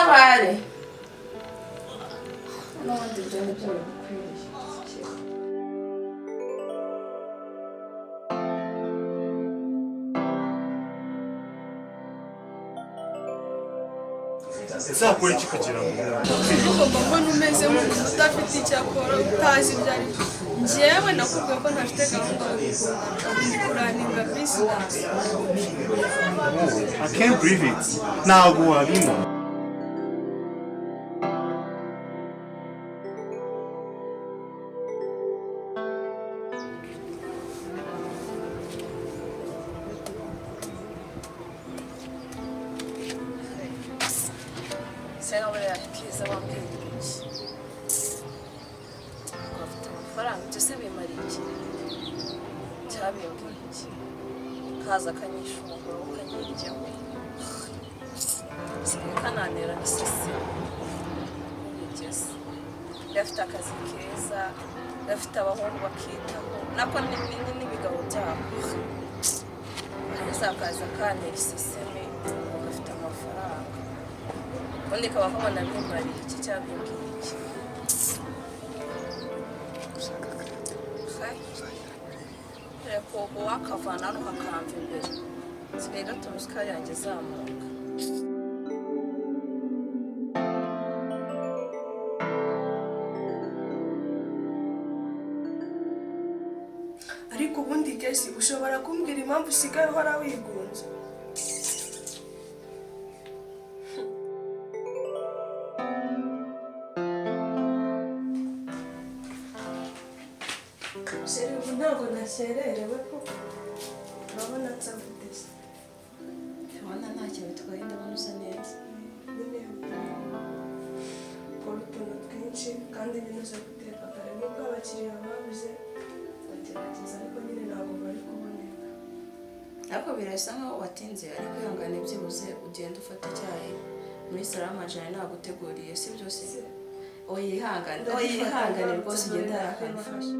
Nabari. No one did anything. Esa política kugira ngo ugomba mbona umeze nk'umuntu udafite icyakora utazi ibyo ari byo njyewe nakubwiye ko ntafite gahunda yo kuraninga business. I can't believe it. Ntabwo wabima. Sena buriya kiza wambwira iki ufite amafaranga ibyo se bimara iki cyabimbwiye iki kaza akanyisha umugore ukanyiryaho sigaye kananera n'isisi nigeze gafite akazi keza gafite abahungu bakitaho nako n'ibigabo byabo kaza kanera iseseme gafite amafaranga ubundi kaba kabona bimariye iki cyabimbwiye iki reko uwakavana hano hakamva imbere sigaye gatuma isukari yanjye izamuka. ariko ubundi kesi ushobora kumbwira impamvu usigaye uhora wigunze? Sheri ubu ntabwo nakererewe koko urabona nsabuteze Urabona ntacyo bitwaye ndabona usa neza nyine ukora utuntu twinshi kandi nyine uza guteka kare nubwo abakiriya babuze bagerageza ariko nyine ntabwo bari kuboneka. ariko birasa nkaho watinze ariko ihangane byibuze ugenda ufata icyayi muri salama jana naguteguriye si byose oyihangane rwose ugenda hari akantu ufashe.